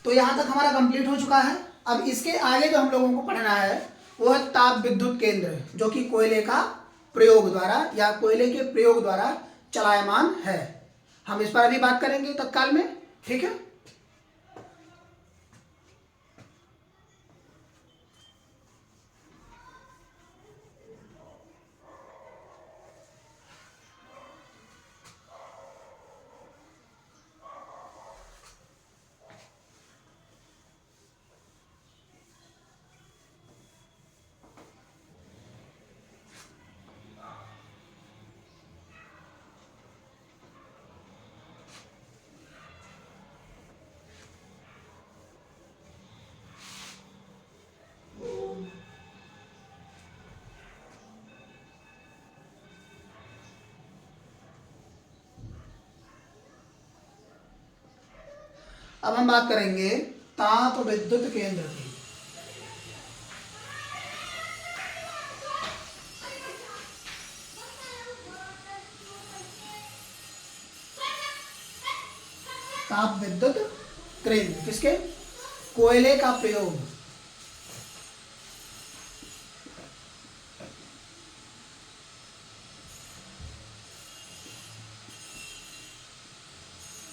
तो यहाँ तक हमारा कंप्लीट हो चुका है। अब इसके आगे जो हम लोगों को पढ़ना है वो है ताप विद्युत केंद्र, जो कि कोयले का प्रयोग द्वारा या कोयले के प्रयोग द्वारा चलायमान है। हम इस पर अभी बात करेंगे तत्काल में, ठीक है। अब हम बात करेंगे ताप विद्युत केंद्र की। ताप विद्युत केंद्र किसके? कोयले का प्रयोग,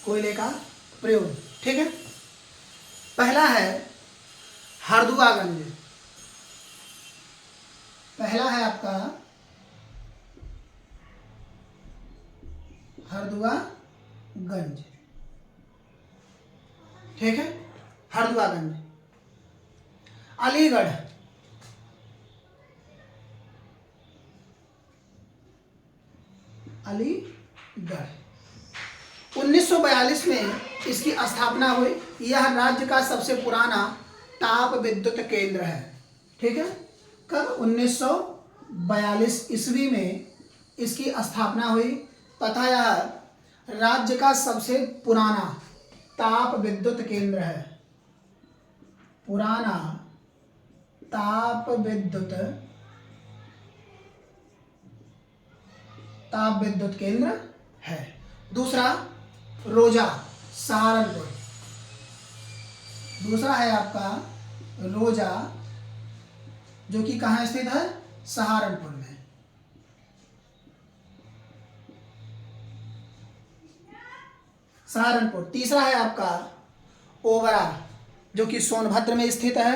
कोयले का प्रयोग, ठीक है। पहला है हरदुआगंज। पहला है आपका हरदुआगंज, ठीक है, हरदुआगंज। अलीगढ़, अलीगढ़ 1942 में इसकी स्थापना हुई। यह राज्य का सबसे पुराना ताप विद्युत केंद्र है, ठीक है। कब? 1942 ईस्वी में इसकी स्थापना हुई तथा यह राज्य का सबसे पुराना ताप विद्युत केंद्र है। पुराना ताप विद्युत केंद्र है। दूसरा रोजा, सहारनपुर। दूसरा है आपका रोजा, जो कि कहाँ स्थित है? सहारनपुर में। सहारनपुर। तीसरा है आपका ओबरा, जो कि सोनभद्र में स्थित है।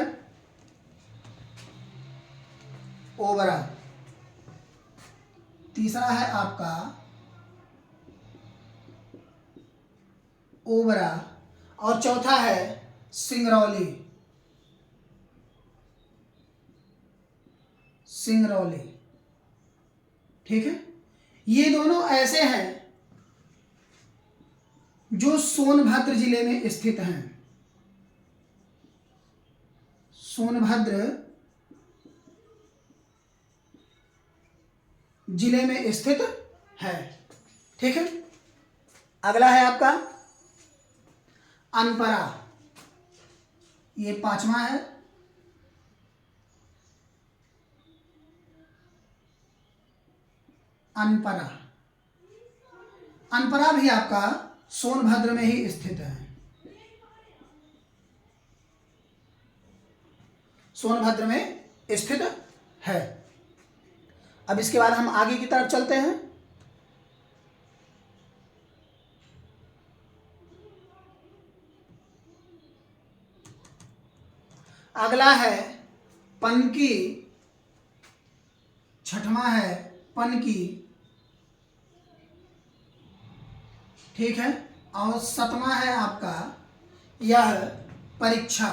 ओबरा तीसरा है आपका ओबरा। और चौथा है सिंगरौली। सिंगरौली, ठीक है। ये दोनों ऐसे हैं जो सोनभद्र जिले में स्थित हैं। सोनभद्र जिले में स्थित है, ठीक है। अगला है आपका अनपरा, ये पांचवा है। अनपरा, अनपरा भी आपका सोनभद्र में ही स्थित है। सोनभद्र में स्थित है। अब इसके बाद हम आगे की तरफ चलते हैं। अगला है पनकी, छठवां है पनकी, ठीक है। और सतवां है आपका यह परीक्षा,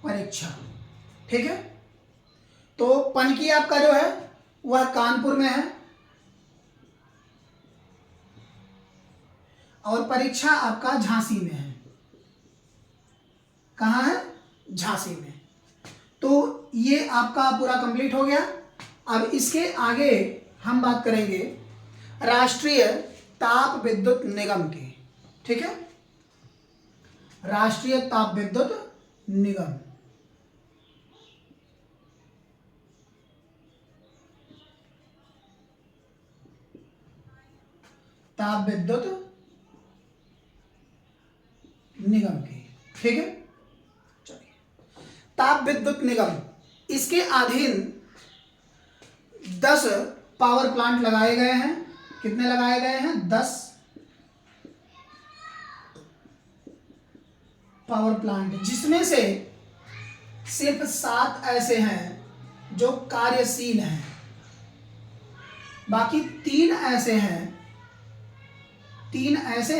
परीक्षा, ठीक है। तो पनकी आपका जो है वह कानपुर में है और परीक्षा आपका झांसी में है। कहाँ है? झांसी में। तो ये आपका पूरा कंप्लीट हो गया। अब इसके आगे हम बात करेंगे राष्ट्रीय ताप विद्युत निगम की, ठीक है। राष्ट्रीय ताप विद्युत निगम, ताप विद्युत निगम की। ठीक है, चलिए, ताप विद्युत निगम, इसके अधीन 10 पावर प्लांट लगाए गए हैं। कितने लगाए गए हैं? 10 पावर प्लांट, जिसमें से सिर्फ 7 ऐसे हैं जो कार्यशील हैं, बाकी 3 ऐसे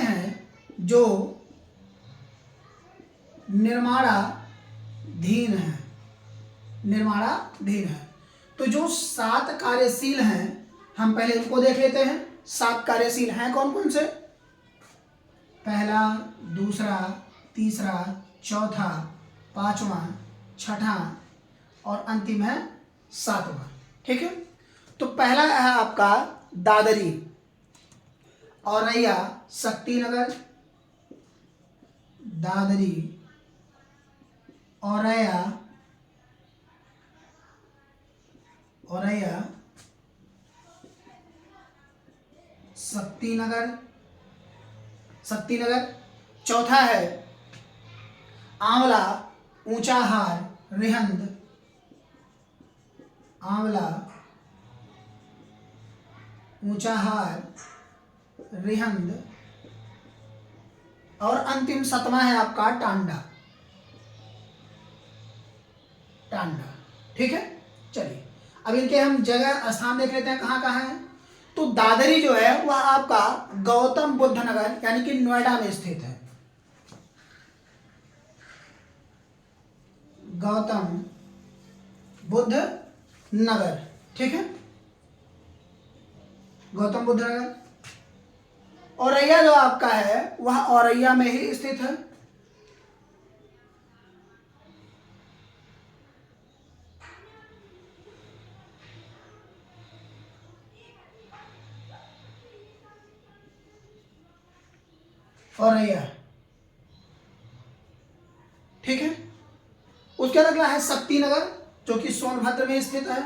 हैं जो निर्माणाधीन है। तो जो 7 कार्यशील हैं, हम पहले इनको देख लेते हैं। 7 कार्यशील हैं कौन कौन से? पहला, दूसरा, तीसरा, चौथा, पांचवा, छठा और अंतिम है 7वां। ठीक है, तो पहला है आपका दादरी, औरैया, शक्तिनगर, दादरी, औरैया, शक्तिनगर। चौथा है आंवला, ऊंचाहार, रिहंद, आंवला, ऊंचाहार, रिहंद और अंतिम 7वां है आपका टांडा। ठीक है, चलिए अब इनके हम जगह स्थान देख लेते हैं कहाँ कहाँ है। तो दादरी जो है वह आपका गौतम बुद्ध नगर यानी कि नोएडा में स्थित है। गौतम बुद्ध नगर, ठीक है, गौतम बुद्ध नगर। औरैया जो आपका है वह औरैया में ही स्थित है। औरैया, ठीक है। उसके बाद अगला है शक्तिनगर जो कि सोनभद्र में स्थित है।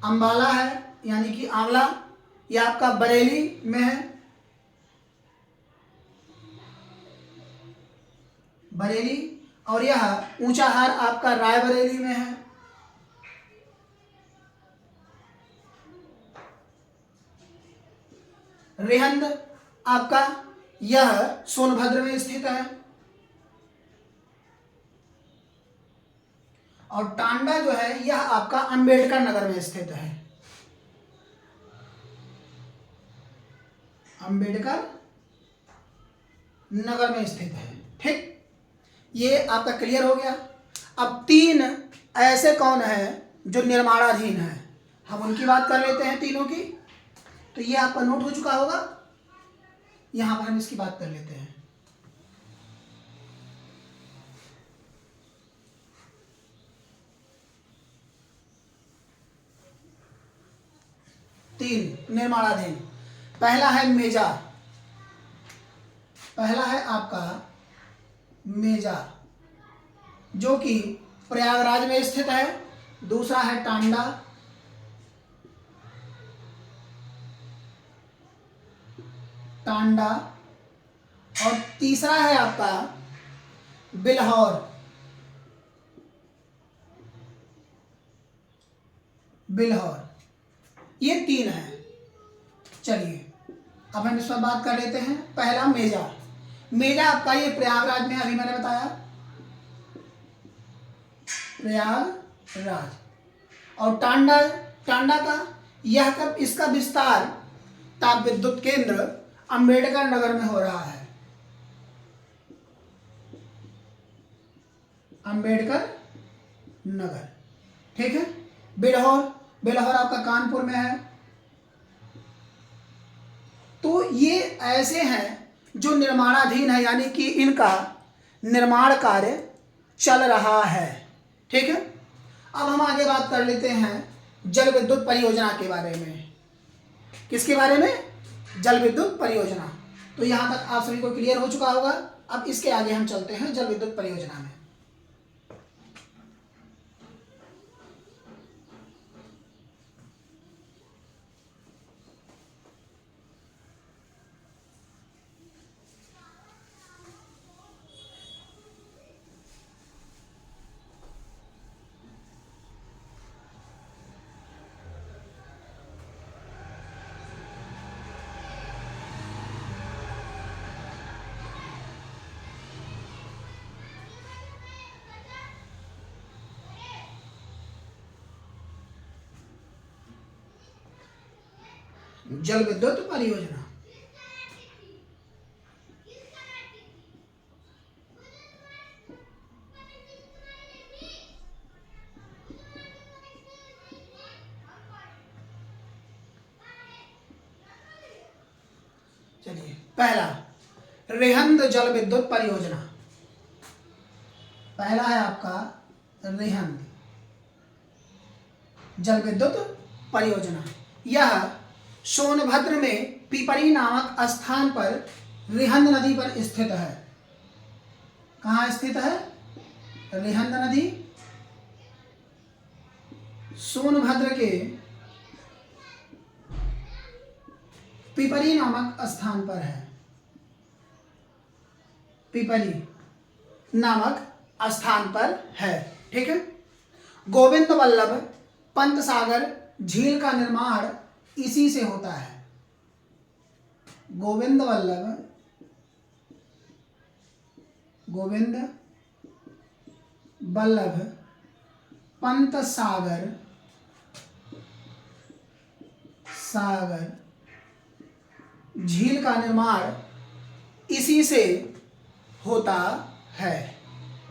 अंबाला है यानी कि आंवला, यह आपका बरेली में है। बरेली, और यह ऊंचाहार आपका रायबरेली में है। रिहंद आपका यह सोनभद्र में स्थित है। और टांडा जो है यह आपका अंबेडकर नगर में स्थित है। अंबेडकर नगर में स्थित है। ठीक, ये आपका क्लियर हो गया। अब 3 ऐसे कौन है जो निर्माणाधीन है, हम उनकी बात कर लेते हैं तीनों की। तो ये आपका नोट हो चुका होगा, यहां पर हम इसकी बात कर लेते हैं। तीन निर्माणाधीन, पहला है मेजा, पहला है आपका मेजा जो कि प्रयागराज में स्थित है। दूसरा है टांडा, और तीसरा है आपका बिल्हौर। ये 3 है। चलिए अब हम इस पर बात कर लेते हैं। पहला मेजा आपका ये प्रयागराज में, अभी मैंने बताया प्रयागराज। और टांडा का यह कब, इसका विस्तार ताप विद्युत केंद्र अंबेडकर नगर में हो रहा है। अंबेडकर नगर, ठीक है। बिल्हौर आपका कानपुर में है। तो ये ऐसे हैं जो निर्माणाधीन है, यानी कि इनका निर्माण कार्य चल रहा है। ठीक है, अब हम आगे बात कर लेते हैं जल विद्युत परियोजना के बारे में। किसके बारे में? जल विद्युत परियोजना। तो यहां तक आप सभी को क्लियर हो चुका होगा। अब इसके आगे हम चलते हैं जल विद्युत परियोजना में। जल विद्युत परियोजना। चलिए, पहला रिहंद जल विद्युत परियोजना। पहला है आपका रिहंद जल विद्युत परियोजना। यह सोनभद्र में पिपरी नामक स्थान पर रिहंद नदी पर स्थित है। कहाँ स्थित है? रिहंद नदी सोनभद्र के पिपरी नामक स्थान पर है। पिपरी नामक स्थान पर है। ठीक है। गोविंद वल्लभ पंत सागर झील का निर्माण इसी से होता है। गोविंद वल्लभ पंत सागर झील का निर्माण इसी से होता है।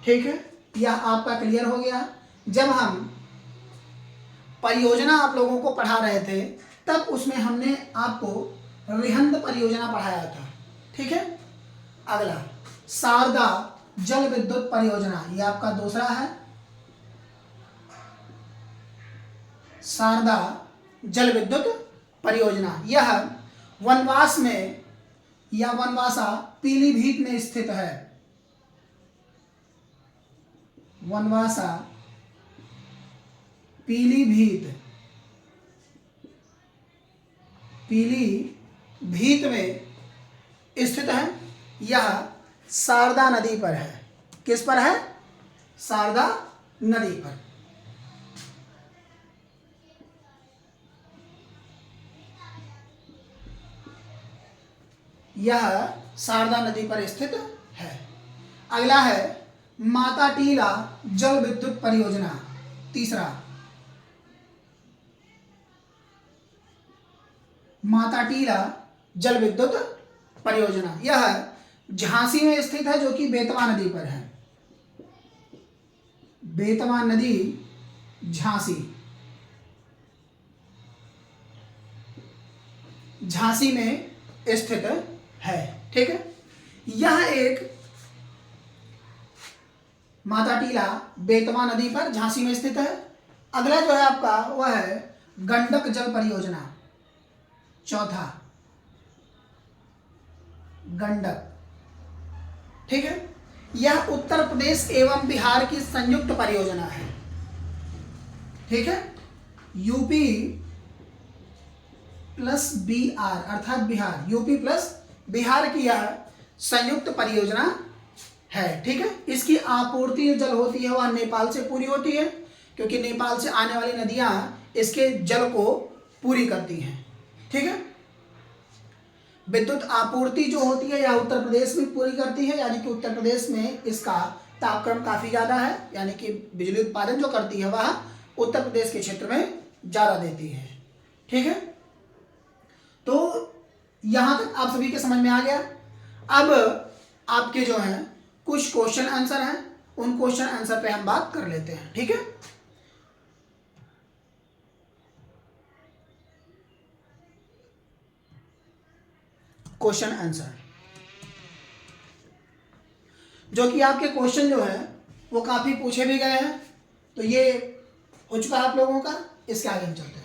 ठीक है, यह आपका क्लियर हो गया। जब हम परियोजना आप लोगों को पढ़ा रहे थे तब उसमें हमने आपको रिहंद परियोजना पढ़ाया था। ठीक है। अगला शारदा जल विद्युत परियोजना, यह आपका दूसरा है। शारदा जल विद्युत परियोजना, यह वनवास में या वनवासा पीलीभीत में स्थित है। वनवासा पीलीभीत में स्थित है। यह शारदा नदी पर है। किस पर है? शारदा नदी पर। यह शारदा नदी पर स्थित है। अगला है माता टीला जल विद्युत परियोजना, तीसरा। माता टीला जल विद्युत परियोजना, यह झांसी में स्थित है, जो कि बेतवा नदी पर है। बेतवा नदी झांसी में स्थित है। ठीक है। यह एक माता टीला बेतवा नदी पर झांसी में स्थित है। अगला जो है आपका वह है गंडक जल परियोजना, चौथा गंडक। ठीक है। यह उत्तर प्रदेश एवं बिहार की संयुक्त परियोजना है। ठीक है। यूपी प्लस बिहार अर्थात बिहार, यूपी प्लस बिहार की यह संयुक्त परियोजना है। ठीक है। इसकी आपूर्ति जो जल होती है वह नेपाल से पूरी होती है, क्योंकि नेपाल से आने वाली नदियां इसके जल को पूरी करती हैं। ठीक है। विद्युत आपूर्ति जो होती है यह उत्तर प्रदेश में पूरी करती है, यानी कि उत्तर प्रदेश में इसका तापक्रम काफी ज्यादा है, यानी कि बिजली उत्पादन जो करती है वह उत्तर प्रदेश के क्षेत्र में ज्यादा देती है। ठीक है। तो यहां तक आप सभी के समझ में आ गया। अब आपके जो हैं कुछ क्वेश्चन आंसर हैं, उन क्वेश्चन आंसर पे हम बात कर लेते हैं। ठीक है। क्वेश्चन आंसर, जो कि आपके क्वेश्चन जो है वो काफी पूछे भी गए हैं, तो ये हो चुका है आप लोगों का। इसके आगे हम चलते हैं।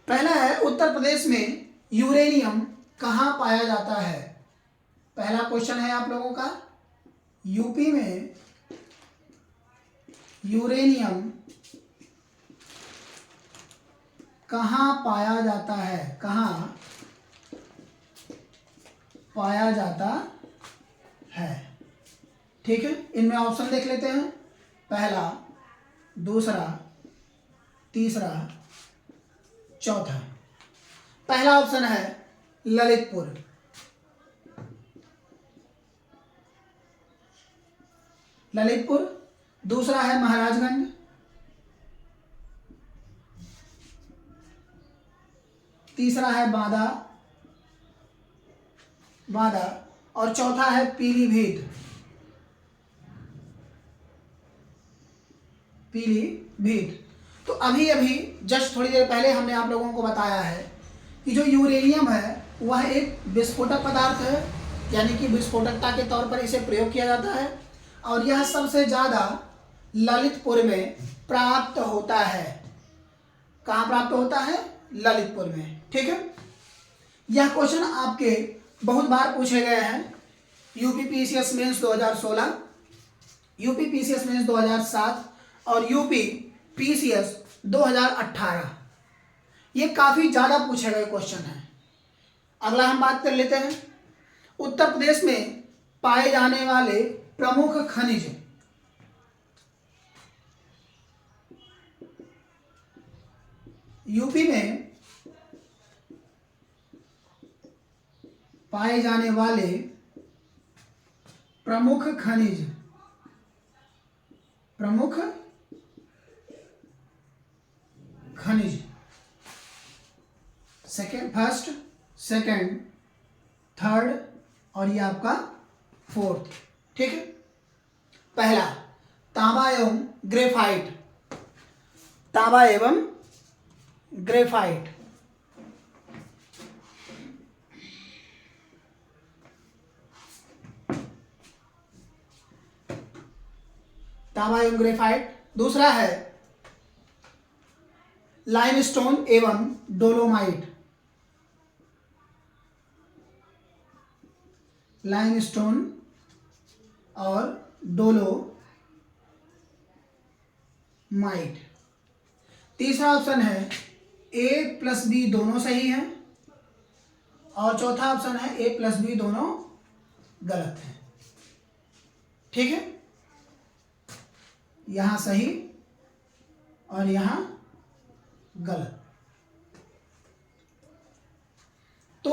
पहला है उत्तर प्रदेश में यूरेनियम कहाँ पाया जाता है। पहला क्वेश्चन है आप लोगों का, यूपी में यूरेनियम कहाँ पाया जाता है, कहाँ पाया जाता है। ठीक है। इनमें ऑप्शन देख लेते हैं। पहला, दूसरा, तीसरा, चौथा। पहला ऑप्शन है ललितपुर, ललितपुर। दूसरा है महाराजगंज, तीसरा है बांदा, बांदा, और चौथा है पीलीभीत, पीलीभीत। तो अभी अभी जस्ट थोड़ी देर पहले हमने आप लोगों को बताया है कि जो यूरेनियम है वह एक विस्फोटक पदार्थ है, यानी कि विस्फोटकता के तौर पर इसे प्रयोग किया जाता है, और यह सबसे ज़्यादा ललितपुर में प्राप्त होता है। कहाँ प्राप्त होता है? ललितपुर में। ठीक है, यह क्वेश्चन आपके बहुत बार पूछे गए हैं। UP PCS mains 2016, UP PCS mains 2007 और यूपी पीसीएस 2018, ये काफ़ी ज़्यादा पूछे गए क्वेश्चन हैं। अगला हम बात कर लेते हैं उत्तर प्रदेश में पाए जाने वाले प्रमुख खनिज। यूपी में पाए जाने वाले प्रमुख खनिज, प्रमुख खनिज, फर्स्ट, सेकंड, थर्ड और ये आपका फोर्थ। ठीक है, पहला तांबा एवं ग्रेफाइट, तांबा एवं ग्रेफाइट। तांबा एवं ग्रेफाइट। दूसरा है लाइमस्टोन एवं डोलोमाइट, लाइमस्टोन और डोलोमाइट। तीसरा ऑप्शन है A प्लस B दोनों सही हैं, और चौथा ऑप्शन है A प्लस B दोनों गलत है। ठीक है, यहां सही और यहां गलत। तो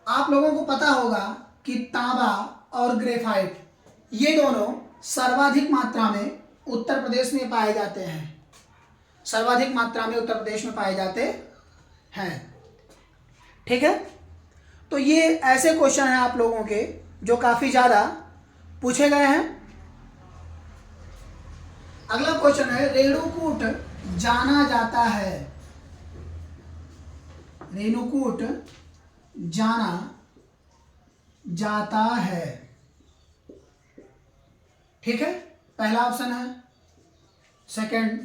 आप लोगों को पता होगा कि तांबा और ग्रेफाइट ये दोनों सर्वाधिक मात्रा में उत्तर प्रदेश में पाए जाते हैं, सर्वाधिक मात्रा में उत्तर प्रदेश में पाए जाते हैं। ठीक है, तो ये ऐसे क्वेश्चन हैं आप लोगों के जो काफ़ी ज़्यादा पूछे गए हैं। अगला क्वेश्चन है रेणुकूट जाना जाता है, रेणुकूट जाना जाता है। ठीक है, पहला ऑप्शन है, सेकंड,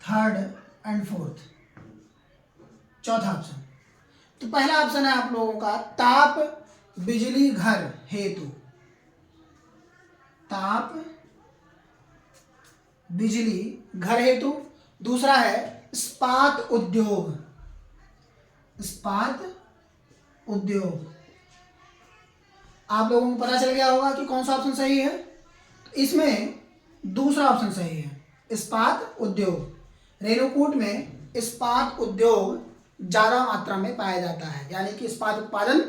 थर्ड एंड फोर्थ, चौथा ऑप्शन। तो पहला ऑप्शन है आप लोगों का ताप बिजली घर हेतु, ताप बिजली घर हेतु। दूसरा है इस्पात उद्योग, इस्पात उद्योग। आप लोगों को पता चल गया होगा कि कौन सा ऑप्शन सही है। इसमें दूसरा ऑप्शन सही है, इस्पात उद्योग। रेणुकूट में इस्पात उद्योग ज़्यादा मात्रा में पाया जाता है, यानी कि इस्पात उत्पादन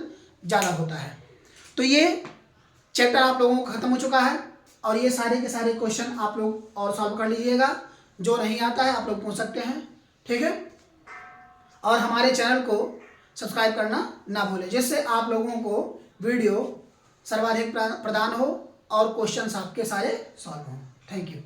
ज़्यादा होता है। तो ये चैप्टर आप लोगों को खत्म हो चुका है, और ये सारे के सारे क्वेश्चन आप लोग और सॉल्व कर लीजिएगा। जो नहीं आता है आप लोग पूछ सकते हैं। ठीक है, और हमारे चैनल को सब्सक्राइब करना ना भूलें, जिससे आप लोगों को वीडियो सर्वाधिक प्रदान हो और क्वेश्चंस आपके सारे सॉल्व हों। Thank you.